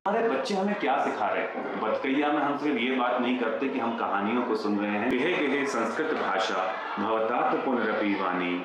हमारे बच्चे हमें क्या सिखा रहे हैं? बतकैया में हम सिर्फ ये बात नहीं करते कि हम कहानियों को सुन रहे हैं। गेहे गेहे संस्कृत भाषा भवतात पुनरपि वाणी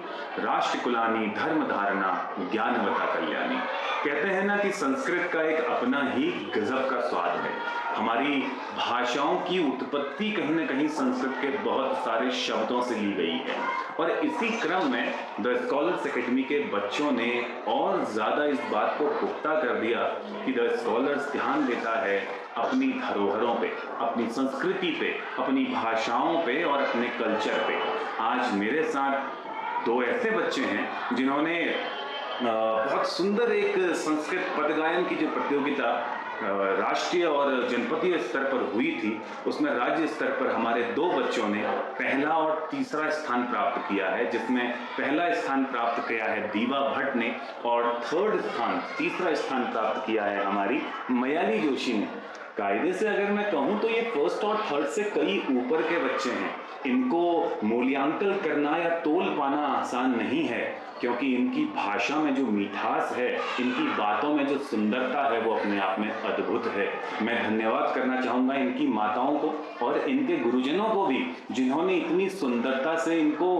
राष्ट्र कुलानी धर्म धारणा ज्ञानवता कल्याणी। कहते हैं ना कि संस्कृत का एक अपना ही गजब का स्वाद है। हमारी भाषाओं की उत्पत्ति कहीं ना कहीं संस्कृत के बहुत सारे शब्दों से ली गई है और इसी क्रम में द स्कॉलर्स एकेडमी के बच्चों ने और ज़्यादा इस बात को पुख्ता कर दिया कि द स्कॉलर्स ध्यान देता है अपनी धरोहरों पे, अपनी संस्कृति पे, अपनी भाषाओं पे और अपने कल्चर पे। आज मेरे साथ दो ऐसे बच्चे हैं जिन्होंने बहुत सुंदर एक संस्कृत पद गायन की जो प्रतियोगिता राष्ट्रीय और जनपदीय स्तर पर हुई थी, उसमें राज्य स्तर पर हमारे दो बच्चों ने पहला और तीसरा स्थान प्राप्त किया है, जिसमें पहला स्थान प्राप्त किया है दीवा भट्ट ने और तीसरा स्थान प्राप्त किया है हमारी मयाली जोशी ने। कायदे से अगर मैं कहूँ तो ये फर्स्ट और थर्ड से कई ऊपर के बच्चे हैं। इनको मूल्यांकन करना या तोल पाना आसान नहीं है, क्योंकि इनकी भाषा में जो मिठास है, इनकी बातों में जो सुंदरता है, वो अपने आप में अद्भुत है। मैं धन्यवाद करना चाहूँगा इनकी माताओं को और इनके गुरुजनों को भी, जिन्होंने इतनी सुंदरता से इनको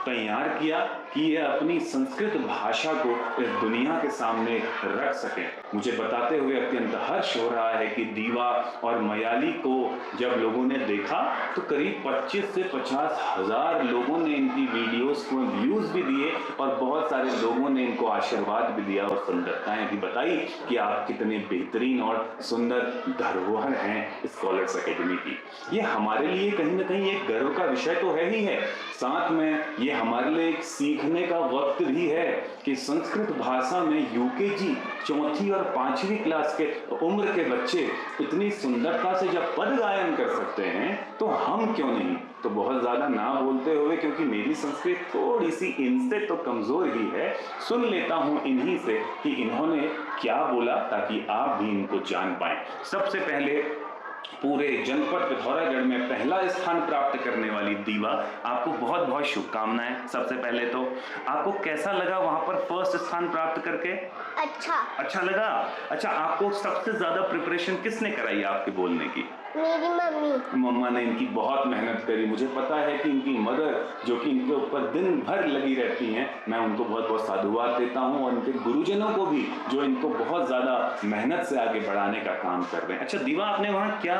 तैयार किया कि ये अपनी संस्कृत भाषा को इस दुनिया के सामने रख सकें। मुझे बताते हुए अत्यंत हर्ष हो रहा है कि दीवा और मयाली को जब लोगों ने देखा तो करीब 25 से 50 हज़ार लोगों ने इनकी वीडियोस को व्यूज भी दिए और बहुत सारे लोगों ने इनको आशीर्वाद भी दिया और सुंदरताएं भी बताई कि आप कितने बेहतरीन और सुंदर धरोहर हैं स्कॉलर्स एकेडमी की। ये हमारे लिए कहीं ना कहीं एक गर्व का विषय तो है ही है, साथ में ये हमारे लिए एक सीखने का वक्त भी है कि संस्कृत भाषा में यूकेजी 4th और 5वीं क्लास के उम्र के बच्चे इतनी सुंदरता से जब पद गायन कर सकते हैं तो हम क्यों नहीं। तो बहुत ज़्यादा ना बोलते हुए, क्योंकि मेरी संस्कृत थोड़ी सी इनसे तो कमज़ोर ही है, सुन लेता हूँ इन्हीं से कि इन्होंने क्या बोला ताकि आप भी इनको जान पाएं। सबसे पहले पूरे जनपद पिथौरागढ़ में पहला स्थान प्राप्त करने वाली दीवा, आपको बहुत बहुत शुभकामनाएं। सबसे पहले तो आपको कैसा लगा वहां पर फर्स्ट स्थान प्राप्त करके? अच्छा लगा। अच्छा, आपको सबसे ज्यादा प्रिपरेशन किसने कराई आपके बोलने की? मेरी मम्मा ने इनकी बहुत मेहनत करी। मुझे पता है कि इनकी मदर जो कि इनके ऊपर दिन भर लगी रहती हैं, मैं उनको बहुत बहुत साधुवाद देता हूं और इनके गुरुजनों को भी जो इनको बहुत ज़्यादा मेहनत से आगे बढ़ाने का काम कर रहे हैं। अच्छा दीवा, आपने वहाँ क्या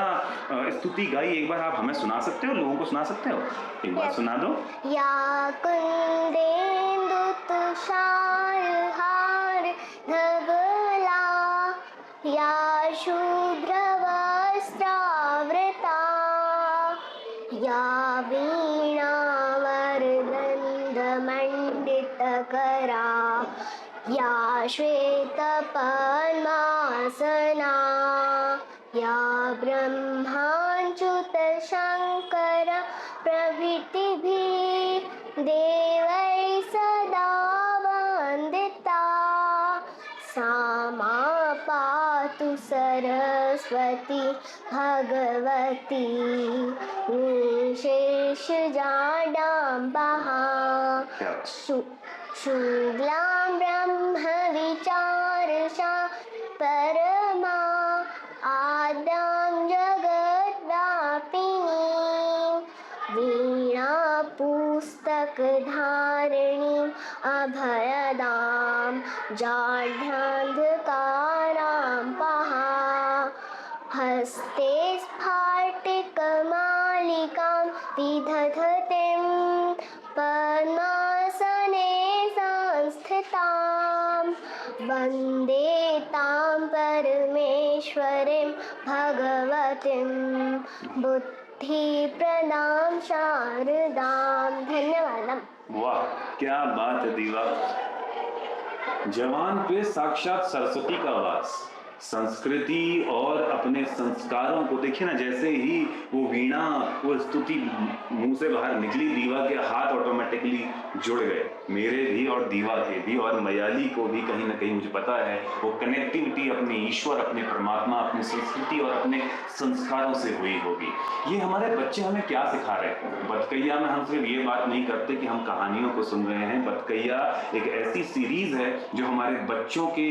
स्तुति गाई, एक बार आप हमें सुना सकते हो, लोगों को सुना सकते हो? एक बार सुना दो। या कुंदेन्दु तुषार हार धवला या शूद्र वस्त्रावृता या वीणा वरदंड मंडित करा या श्वेत पद्मासना या ब्रह्माच्युत शंकर प्रभृतिभिः देवैः सदा वन्दिता सा मा पातु सरस्वती भगवती निशेषजाडाम्बः शुक्लां ब्रह्म विचारशा परमा आद्यां जगद्व्यापिनी वीणा पुस्तकधारिणीं अभयदां जाढ्यान्धकारां पहा हस्ते स्फाटिकमालिकां विदधतीं पद्मासने संस्थितां वन्दे तां परमेश्वरीं भगवतीं बुद्धिप्रदां शारदां। धन्यवाद। वाह, क्या बात है दीवा। जवान पे साक्षात सरस्वती का वास। संस्कृति और अपने संस्कारों को देखिए ना, जैसे ही वो वीणा, वो स्तुति मुंह से बाहर निकली, दीवा के हाथ ऑटोमेटिकली जुड़ गए, मेरे भी और दीवा के भी और मयाली को भी। कहीं ना कहीं मुझे पता है वो कनेक्टिविटी अपने ईश्वर, अपने परमात्मा, अपनी संस्कृति और अपने संस्कारों से हुई होगी। ये हमारे बच्चे हमें क्या सिखा रहे हैं? बतकैया में हम सिर्फ ये बात नहीं करते कि हम कहानियों को सुन रहे हैं। बतकैया एक ऐसी सीरीज है जो हमारे बच्चों के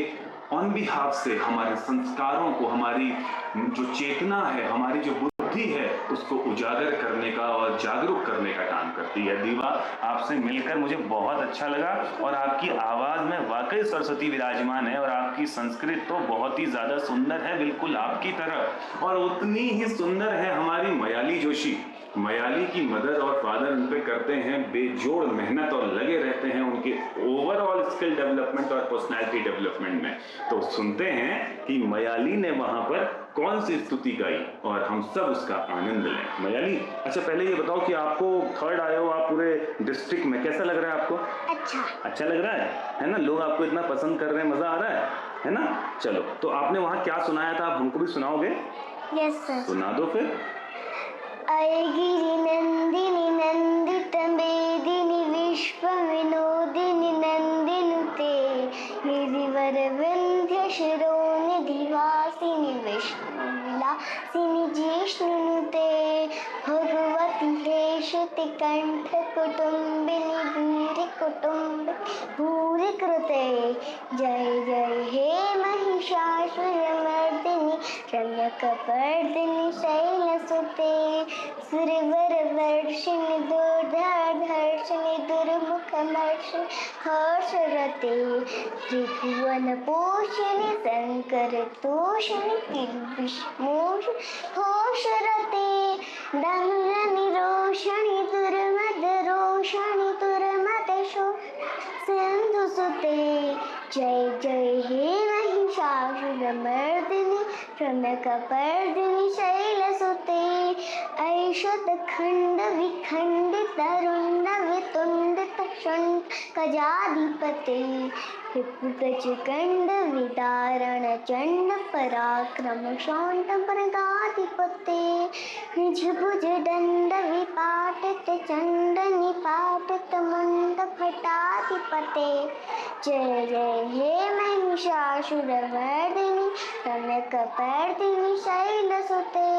ऑन बिहाफ से हमारे संस्कारों को, हमारी जो चेतना है, हमारी जो बुद्धि है, उसको उजागर करने का और जागरूक करने का काम करती है। दीवा, आपसे मिलकर मुझे बहुत अच्छा लगा और आपकी आवाज में वाकई सरस्वती विराजमान है और आपकी संस्कृत तो बहुत ही ज्यादा सुंदर है, बिल्कुल आपकी तरह। और उतनी ही सुंदर है हमारी मयाली जोशी। मयाली की मदर और फादर उन पे करते हैं बेजोड़ मेहनत और लगे रहते हैं उनके ओवरऑल स्किल डेवलपमेंट और पर्सनालिटी डेवलपमेंट में। तो सुनते हैं कि मयाली ने वहां पर कौन सी स्तुति गाई और हम सब उसका आनंद लें। मयाली, अच्छा पहले ये बताओ कि आपको थर्ड आए हो आप पूरे डिस्ट्रिक्ट में, कैसा लग रहा है आपको? अच्छा लग रहा है ना? लोग आपको इतना पसंद कर रहे हैं, मजा आ रहा है ना? चलो, तो आपने वहाँ क्या सुनाया था, आप हमको भी सुनाओगे? Yes sir. सुना दो फिर। अयगिरि नंदिनी नंदित मेदिनी विश्व विनोदिनी नंदिनुते गिरिवर विंध्य शिरोनिधि वासिनी विष्णु विलासिनी जिष्णुनुते भगवती हेशुति कंठ कुटुंबिनी भूरि कुटुंब भूरि कृते जय जय हे महिषासुरमर्दिनी रम्यकपर्दिनी शैलसुते सुरवर वर्षिणि दुर्धर्षिणि दुर्मुखमर्षिणि हर्षरते त्रिभुवन पोषिणि शंकर तोषिणि किल्बिषमोष घोषरते दमननि रोषिणि दुर्मद रोषिणि दुर्मदशो सिंधुसुते जय जय हे महिषासुरमर्दिनी रम्यकपर्दिनी शैलसुते ऐषत खंड विखंडित रुंड वितुंडित शंड गजाधिपते विपुगजगंड विदारण चंड पराक्रम शौंड मृगाधिपते निजभुज दंड विपाटित चंड निपाटित मुंड भटाधिपते जय जय हे महिषासुरमर्दिनी रम्यकपर्दिनी शैलसुते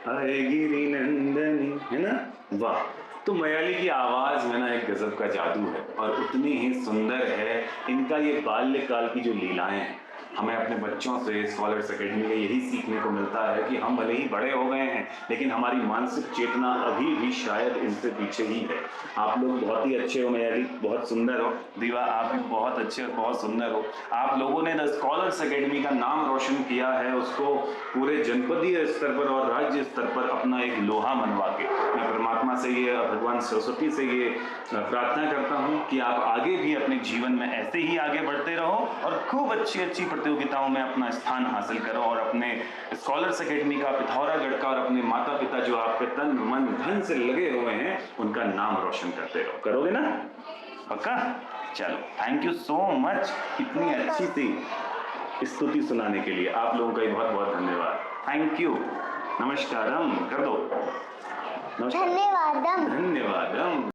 गिरि नंदनी, है ना? वाह! तो मयाली की आवाज में ना एक गजब का जादू है और उतनी ही सुंदर है इनका ये बाल्यकाल की जो लीलाएं हैं। हमें अपने बच्चों से स्कॉलर्स एकेडमी में यही सीखने को मिलता है कि हम भले ही बड़े हो गए हैं लेकिन हमारी मानसिक चेतना अभी भी शायद इनसे पीछे ही है। आप लोग बहुत ही अच्छे हो मयाली, बहुत सुंदर हो। दीवा, आप भी बहुत अच्छे और बहुत सुंदर हो। आप लोगों ने द स्कॉलर्स एकेडमी का नाम रोशन किया है, उसको पूरे जनपदीय स्तर पर और राज्य स्तर पर अपना एक लोहा मनवा के। मैं परमात्मा से ये, भगवान सरस्वती से ये प्रार्थना करता हूँ कि आप आगे भी अपने जीवन में ऐसे ही आगे बढ़ते रहो और खूब अच्छी अच्छी प्रतियोगिताओं में अपना स्थान हासिल करो और अपने स्कॉलर्स एकेडमी का, पिथौरागढ़ का और अपने माता पिता जो आप पे तन मन धन से लगे हुए हैं उनका नाम रोशन करते रहो। करोगे ना? पक्का? चलो, थैंक यू सो मच इतनी अच्छी सी स्तुति सुनाने के लिए। आप लोगों का भी बहुत बहुत धन्यवाद। Thank you. नमस्कारम कर दो। धन्यवादम। धन्यवादम।